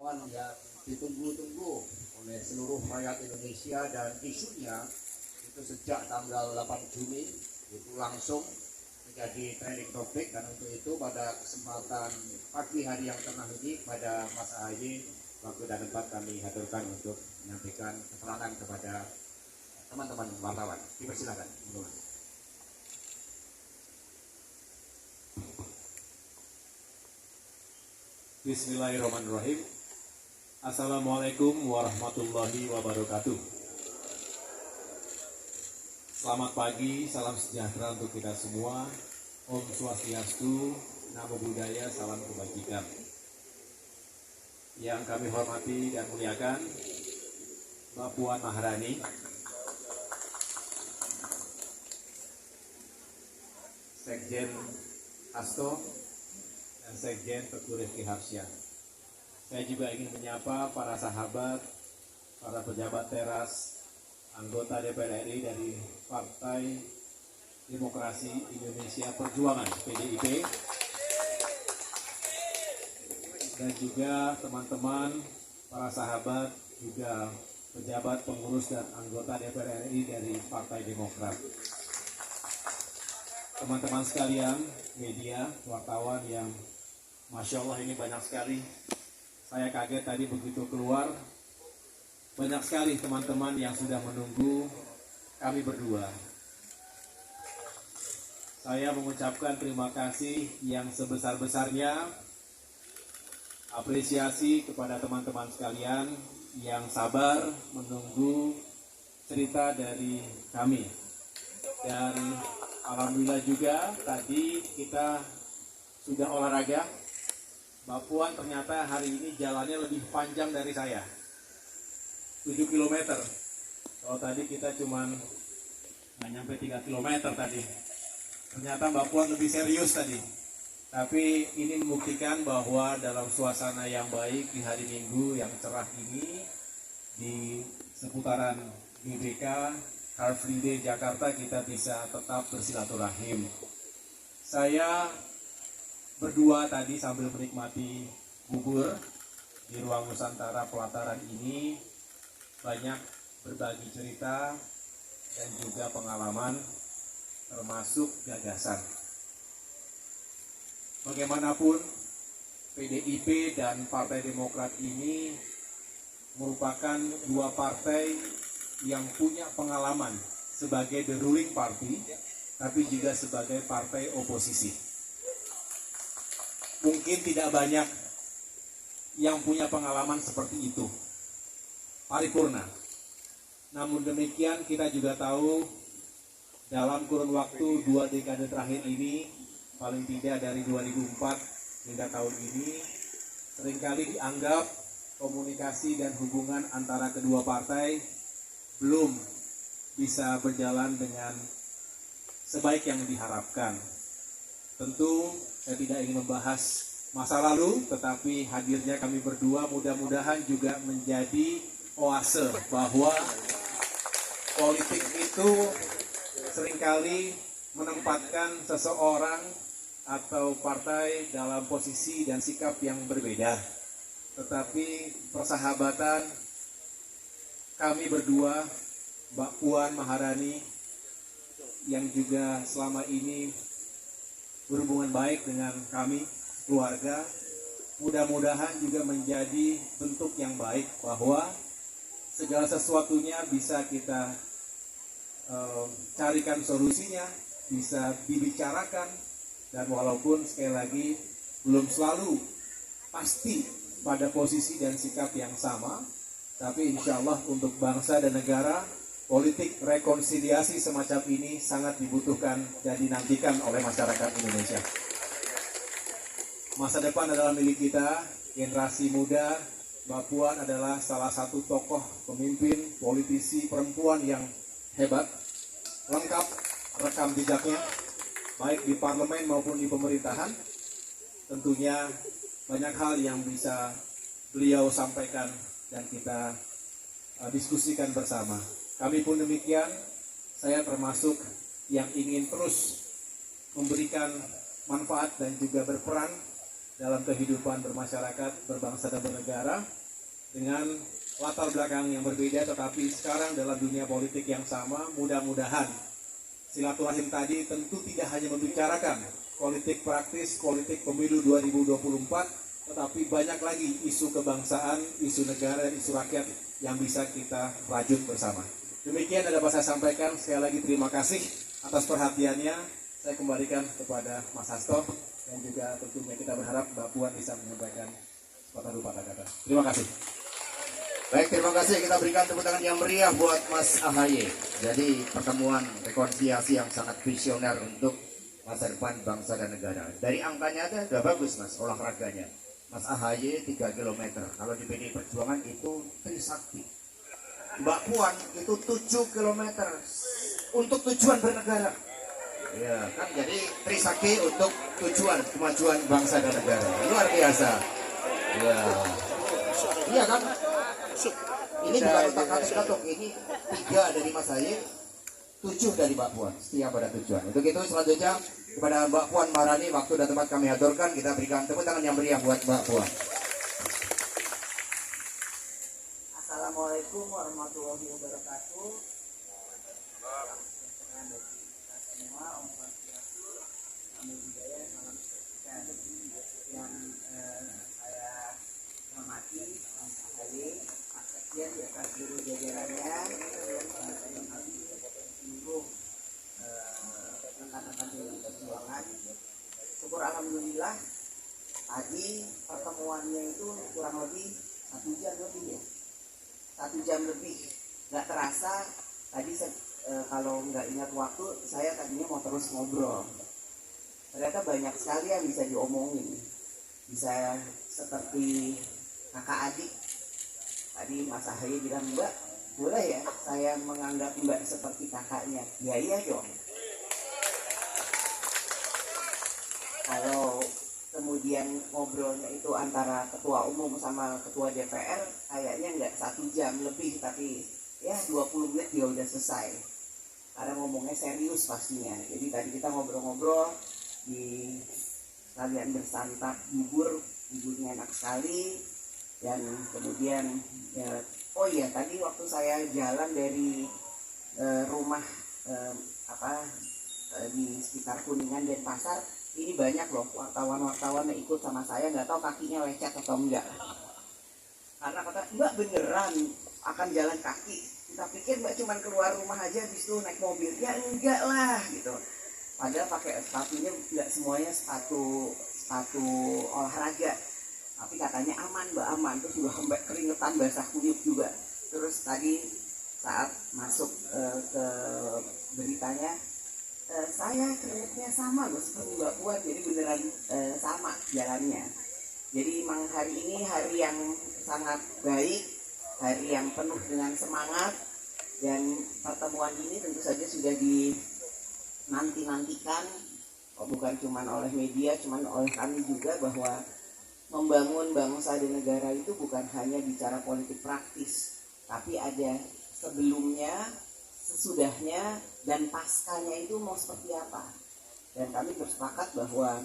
pahlawan yang ditunggu-tunggu oleh seluruh rakyat Indonesia dan isunya itu sejak tanggal 8 Juni itu langsung menjadi trending topik. Dan untuk itu pada kesempatan pagi hari yang tenang ini pada Mas AHY waktu dan tempat kami hadirkan untuk menyampaikan keterangan kepada teman-teman wartawan. Dipersilakan. Bismillahirrahmanirrahim. Assalamualaikum warahmatullahi wabarakatuh. Selamat pagi, salam sejahtera untuk kita semua. Om Swastiastu, Namo Buddhaya, salam kebajikan. Yang kami hormati dan muliakan Mbak Puan Maharani, Sekjen Hasto, dan Sekjen Teguh Rifki Harsya. Saya juga ingin menyapa para sahabat, para pejabat teras, anggota DPR RI dari Partai Demokrasi Indonesia Perjuangan (PDIP), dan juga teman-teman, para sahabat, juga pejabat pengurus dan anggota DPR RI dari Partai Demokrat. Teman-teman sekalian, media, wartawan yang Masya Allah ini banyak sekali. Saya kaget tadi begitu keluar, banyak sekali teman-teman yang sudah menunggu kami berdua. Saya mengucapkan terima kasih yang sebesar-besarnya, apresiasi kepada teman-teman sekalian yang sabar menunggu cerita dari kami. Dan alhamdulillah juga tadi kita sudah olahraga. Mbak Puan ternyata hari ini jalannya lebih panjang dari saya, 7 km. Kalau tadi kita cuma nggak nyampe 3 km tadi. Ternyata Mbak Puan lebih serius tadi. Tapi ini membuktikan bahwa dalam suasana yang baik di hari Minggu yang cerah ini, di seputaran GBK Car Free Day Jakarta, kita bisa tetap bersilaturahim. Saya berdua tadi sambil menikmati bubur di ruang Nusantara Pelataran ini, banyak berbagi cerita dan juga pengalaman, termasuk gagasan. Bagaimanapun, PDIP dan Partai Demokrat ini merupakan dua partai yang punya pengalaman sebagai the ruling party, tapi juga sebagai partai oposisi. Mungkin tidak banyak yang punya pengalaman seperti itu, paripurna. Namun demikian kita juga tahu dalam kurun waktu 2 dekade terakhir ini, paling tidak dari 2004 hingga tahun ini, seringkali dianggap komunikasi dan hubungan antara kedua partai belum bisa berjalan dengan sebaik yang diharapkan. Tentu saya tidak ingin membahas masa lalu, tetapi hadirnya kami berdua mudah-mudahan juga menjadi oase bahwa politik itu seringkali menempatkan seseorang atau partai dalam posisi dan sikap yang berbeda. Tetapi persahabatan kami berdua, Mbak Puan Maharani, yang juga selama ini berhubungan baik dengan kami, keluarga, mudah-mudahan juga menjadi bentuk yang baik bahwa segala sesuatunya bisa kita carikan solusinya, bisa dibicarakan, dan walaupun sekali lagi belum selalu pasti pada posisi dan sikap yang sama, tapi insya Allah untuk bangsa dan negara, politik rekonsiliasi semacam ini sangat dibutuhkan dan dinantikan oleh masyarakat Indonesia. Masa depan adalah milik kita, generasi muda. Mbak Puan adalah salah satu tokoh pemimpin, politisi perempuan yang hebat, lengkap rekam jejaknya, baik di parlemen maupun di pemerintahan. Tentunya banyak hal yang bisa beliau sampaikan dan kita diskusikan bersama. Kami pun demikian, saya termasuk yang ingin terus memberikan manfaat dan juga berperan dalam kehidupan bermasyarakat, berbangsa dan bernegara dengan latar belakang yang berbeda, tetapi sekarang dalam dunia politik yang sama. Mudah-mudahan silaturahim tadi tentu tidak hanya membicarakan politik praktis, politik pemilu 2024, tetapi banyak lagi isu kebangsaan, isu negara, dan isu rakyat yang bisa kita rajut bersama. Demikian yang dapat saya sampaikan. Sekali lagi terima kasih atas perhatiannya. Saya kembalikan kepada Mas Hasto, dan juga tentunya kita berharap Mbak Puan bisa menyampaikan sepatah dua patah kata. Terima kasih. Baik, terima kasih. Kita berikan tepuk tangan yang meriah buat Mas AHY. Jadi pertemuan rekonsiliasi yang sangat visioner untuk masa depan bangsa dan negara. Dari angkanya ada udah bagus Mas, olahraganya. Mas AHY 3 km. Kalau di PDI Perjuangan itu Trisakti. Mbak Puan itu 7 km untuk tujuan bernegara. Ya kan, jadi Trisakti untuk tujuan kemajuan bangsa dan negara. Luar biasa. Ya. Iya kan? Ini bukan otak-atik katuk, ini 3 dari Mas AHY, 7 dari Mbak Puan, setia pada tujuan. Untuk itu selanjutnya kepada Mbak Puan Maharani, waktu dan tempat kami aturkan, kita berikan tepuk tangan yang meriah buat Mbak Puan. Assalamualaikum warahmatullahi wabarakatuh. Semua Om Swastiastu, Namo Buddhaya, salam kebajikan. Yang saya hormati Mas AHY, Pak Sekjen beserta seluruh jajarannya, saya hormati seluruh rekan-rekan di perjuangan. Syukur alhamdulillah tadi pertemuannya itu kurang lebih 1 jam lebih ya. 1 jam lebih, nggak terasa. Tadi kalau nggak ingat waktu, saya tadinya mau terus ngobrol. Ternyata banyak sekali yang bisa diomongin, bisa seperti kakak adik. Tadi Mas AHY bilang, Mbak, boleh ya saya menganggap Mbak seperti kakaknya? Ya iya dong. Kalau kemudian ngobrolnya itu antara ketua umum sama ketua DPR, kayaknya nggak 1 jam lebih, tapi ya 20 menit dia udah selesai. Karena ngomongnya serius pastinya. Jadi tadi kita ngobrol-ngobrol, di sekalian bersantap buburnya enak sekali. Dan kemudian ya, oh iya, tadi waktu saya jalan dari rumah di sekitar Kuningan dan Pasar, ini banyak loh wartawan-wartawan yang ikut sama saya, nggak tahu kakinya lecet atau enggak. Karena kata, Mbak beneran akan jalan kaki? Kita pikir Mbak cuma keluar rumah aja, habis itu naik mobil. Ya enggak lah gitu. Padahal pakai sepatunya nggak semuanya sepatu olahraga. Tapi katanya aman Mbak, aman. Terus juga sampai keringetan, basah kuyup juga. Terus tadi saat masuk ke beritanya, saya keringetnya sama loh seperti Mbak Puan, jadi beneran sama jalannya. Jadi memang hari ini hari yang sangat baik, hari yang penuh dengan semangat, dan pertemuan ini tentu saja sudah dinanti-nantikan, bukan cuma oleh media, cuma oleh kami juga, bahwa membangun bangsa dan negara itu bukan hanya bicara politik praktis, tapi ada sebelumnya, sesudahnya, dan paskanya itu mau seperti apa. Dan kami bersepakat bahwa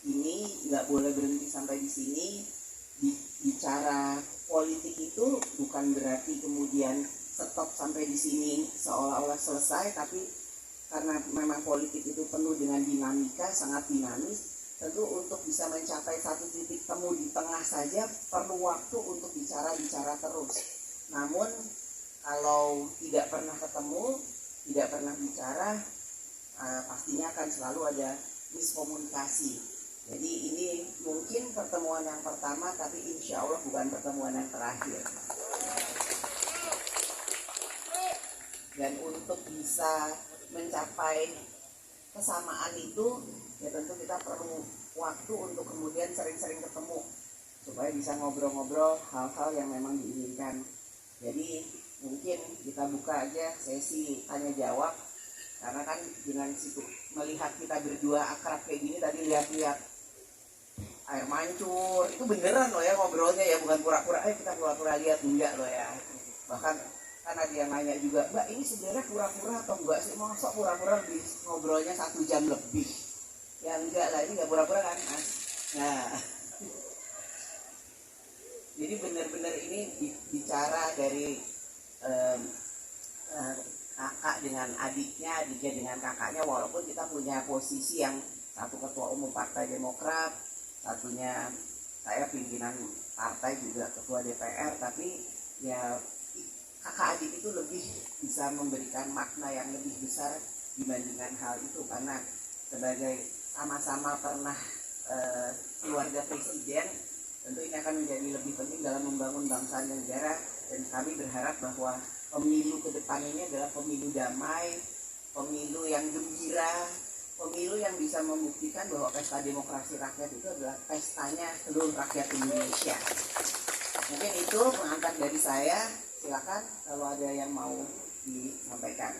ini nggak boleh berhenti sampai di sini. Bicara politik itu bukan berarti kemudian stop sampai di sini seolah-olah selesai, tapi karena memang politik itu penuh dengan dinamika, sangat dinamis. Tentu untuk bisa mencapai satu titik temu di tengah saja perlu waktu untuk bicara terus. Namun kalau tidak pernah ketemu, tidak pernah bicara, pastinya akan selalu ada miskomunikasi. Jadi ini mungkin pertemuan yang pertama, tapi insya Allah bukan pertemuan yang terakhir. Dan untuk bisa mencapai kesamaan itu, ya tentu kita perlu waktu untuk kemudian sering-sering ketemu, supaya bisa ngobrol-ngobrol hal-hal yang memang diinginkan. Jadi mungkin kita buka aja sesi tanya jawab, karena kan dengan situ melihat kita berdua akrab kayak gini, tadi lihat-lihat air mancur, itu beneran loh ya ngobrolnya ya, bukan pura-pura, kita pura-pura lihat, enggak loh ya. Bahkan karena dia nanya juga, Mbak ini sebenarnya pura-pura atau enggak sih, masa pura-pura lebih ngobrolnya 1 jam lebih? Ya enggak lah, ini enggak pura-pura kan Mas. Nah Jadi benar-benar ini bicara dari em, kakak dengan adiknya, adiknya dengan kakaknya, walaupun kita punya posisi yang satu ketua umum Partai Demokrat, satunya saya pimpinan partai juga ketua DPR, tapi ya kakak adik itu lebih bisa memberikan makna yang lebih besar dibandingkan hal itu, karena sebagai sama-sama pernah keluarga presiden, tentu ini akan menjadi lebih penting dalam membangun bangsa dan negara, dan kami berharap bahwa pemilu ke depan ini adalah pemilu damai, pemilu yang gembira, pemilu yang bisa membuktikan bahwa pesta demokrasi rakyat itu adalah pestanya seluruh rakyat Indonesia. Mungkin itu pengantar dari saya, silakan kalau ada yang mau disampaikan.